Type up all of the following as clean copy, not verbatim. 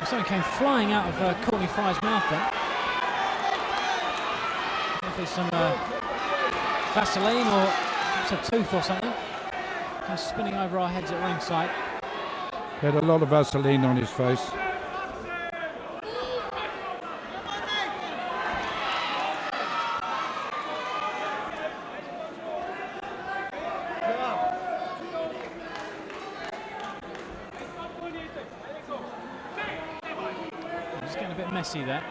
Something came flying out of Courtney Fry's mouth then. If there's some Vaseline or it's a tooth or something. Kind of spinning over our heads at ringside. He had a lot of Vaseline on his face. It's getting a bit messy there.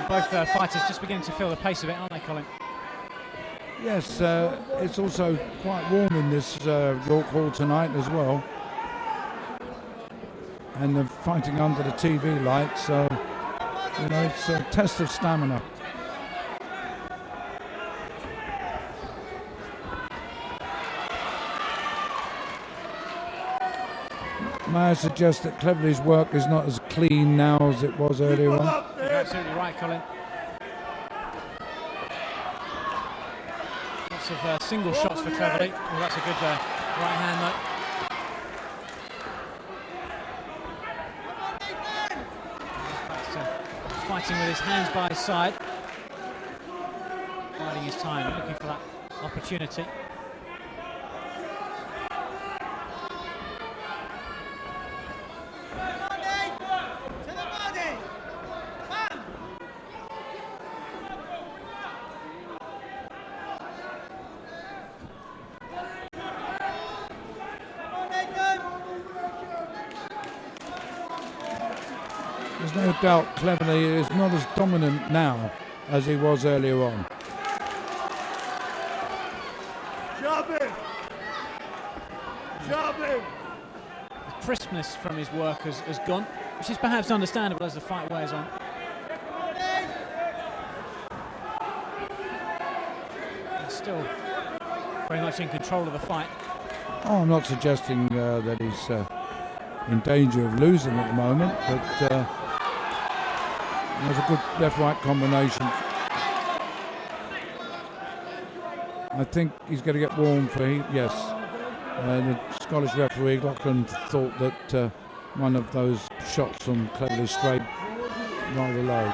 Both fighters just beginning to feel the pace of it, aren't they, Colin? Yes, it's also quite warm in this York Hall tonight as well. And they're fighting under the TV lights, so, you know, it's a test of stamina. May I suggest that Cleverley's work is not as clean now as it was earlier on? You're absolutely right, Colin. Lots of single shots for Cleverley. Well, that's a good right hand, though. Fighting with his hands by his side. Biding his time, looking for that opportunity. There's no doubt Cleverley is not as dominant now as he was earlier on. The crispness from his work has gone, which is perhaps understandable as the fight wears on. He's still very much in control of the fight. Oh, I'm not suggesting that he's in danger of losing at the moment, but there's a good left-right combination. I think he's going to get warm for yes. The Scottish referee Lachlan thought that one of those shots from Cleverley straight rather low.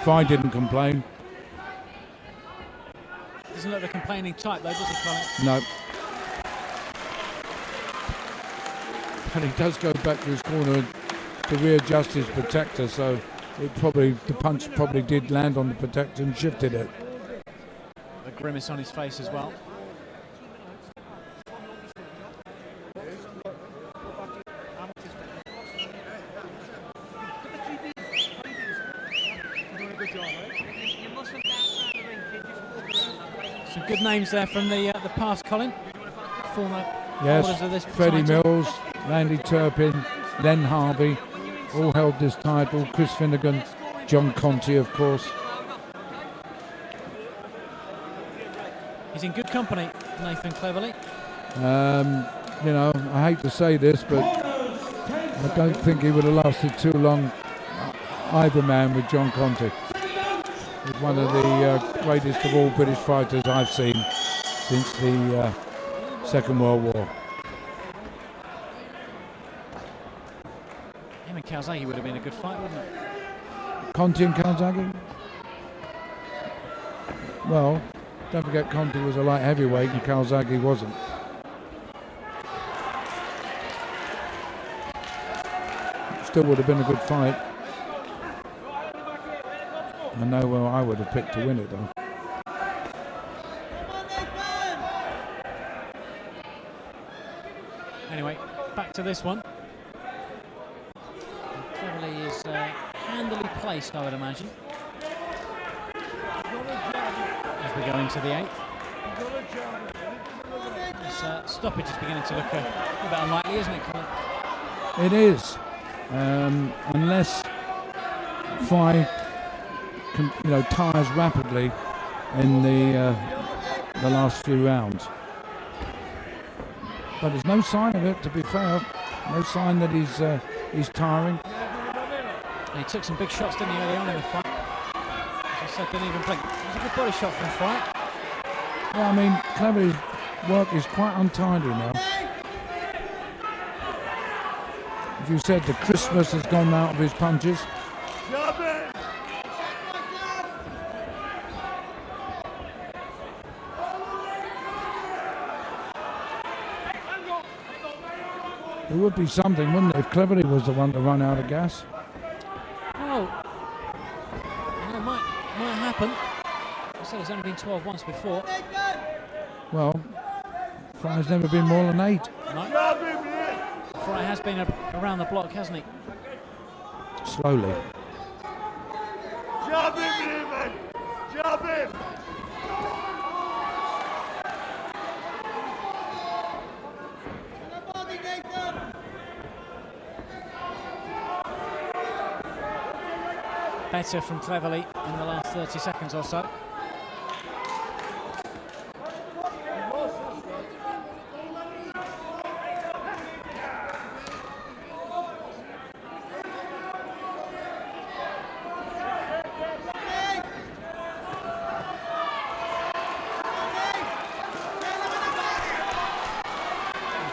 Fry didn't complain. Doesn't look the complaining type though, does he, Colin? No. And he does go back to his corner to readjust his protector, so the punch probably did land on the protector and shifted it. The grimace on his face as well. Some good names there from the past, Colin. Former holders of this Freddie title. Mills, Randy Turpin, Len Harvey, all held this title. Chris Finnegan, John Conti, of course. He's in good company, Nathan Cleverley. You know, I hate to say this, but I don't think he would have lasted too long, either man, with John Conti. He's one of the greatest of all British fighters I've seen since the Second World War. Him and Calzaghe would have been a good fight, wouldn't it? Conti and Calzaghe? Well, don't forget Conti was a light heavyweight and Calzaghe wasn't. Still would have been a good fight. I know where I would have picked to win it though. Anyway, back to this one. Cleverley is handily placed, I would imagine. As we go into the 8th. This stoppage is beginning to look a bit unlikely, isn't it, Colin? It is. Unless Fry tires rapidly in the last few rounds. But there's no sign of it, to be fair. No sign that he's tiring. He took some big shots, didn't he, early on in the fight? As I said, didn't even blink. It was a good body shot from Fry. Yeah, I mean, Cleverly's work is quite untidy now. As you said, the Christmas has gone out of his punches. It would be something, wouldn't it, if Cleverly was the one to run out of gas? Well, it might happen. I said it's only been 12 once before. Well, Fry's never been more than 8. No. Fry has been around the block, hasn't he? Slowly. Jab him, man! Jab him! Better from Cleverly in the last 30 seconds or so.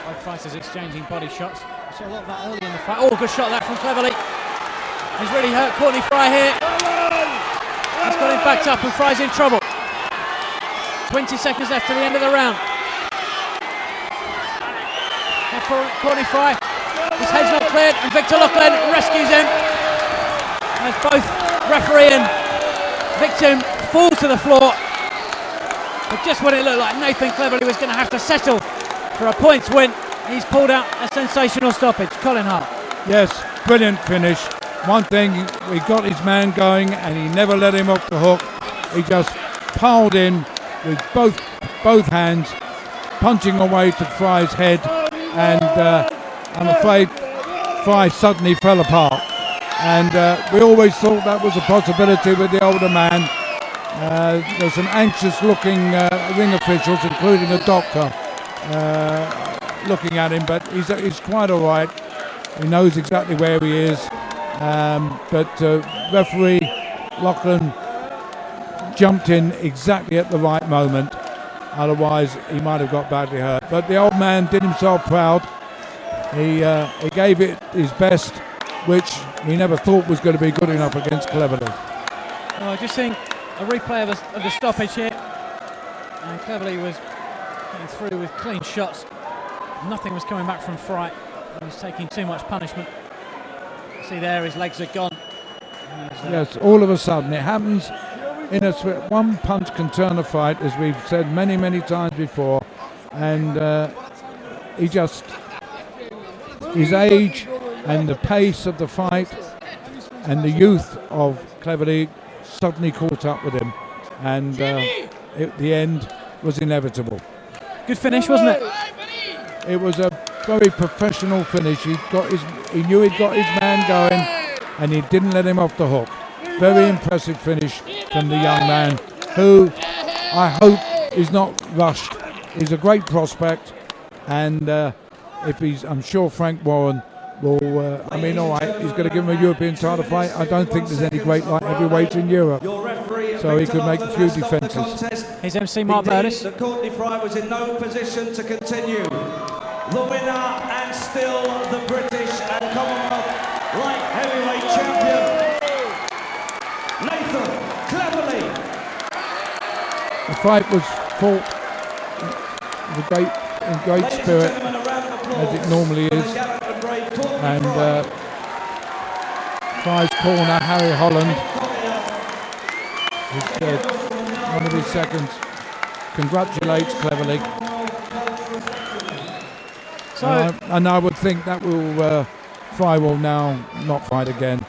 Both fighters exchanging body shots. I saw a lot of that early in the fight. Oh, good shot that from Cleverly. He's really hurt Courtney Fry here. He's got him backed up and Fry's in trouble. 20 seconds left to the end of the round. And for Courtney Fry, his head's not cleared and Victor Loughlin rescues him. As both referee and victim fall to the floor. But just when it looked like Nathan Cleverly was going to have to settle for a points win, he's pulled out a sensational stoppage. Colin Hart. Yes, brilliant finish. One thing, he got his man going and he never let him off the hook. He just piled in with both hands, punching away to Fry's head, and I'm afraid Fry suddenly fell apart. And we always thought that was a possibility with the older man. There's some anxious-looking ring officials, including a doctor, looking at him, but he's quite all right. He knows exactly where he is. But referee Loughlin jumped in exactly at the right moment, otherwise he might have got badly hurt. But the old man did himself proud. He gave it his best, which he never thought was going to be good enough against Cleverly. Well, just seeing a replay of the stoppage here, and Cleverly was getting through with clean shots. Nothing was coming back from Fry. He was taking too much punishment. See there, his legs are gone. Yes, all of a sudden it happens in a one punch can turn a fight, as we've said many, many times before. And his age and the pace of the fight and the youth of Cleverly suddenly caught up with him, and the end was inevitable. Good finish, wasn't it? It was a very professional finish. He knew he'd got his man going, and he didn't let him off the hook. Very impressive finish from the young man, who I hope is not rushed. He's a great prospect, and I'm sure Frank Warren will. All right, he's going to give him a European title fight. I don't think there's any great light heavyweights in Europe, so he could make a few defences. His MC Mark Burtis. The Courtney Fry was in no position to continue. The winner and still the British and Commonwealth light heavyweight champion, Nathan Cleverly. The fight was fought in great spirit, as it normally is. And Fry's corner, Harry Holland, one of his seconds, congratulates Cleverly. And I would think that Fry will now not fight again.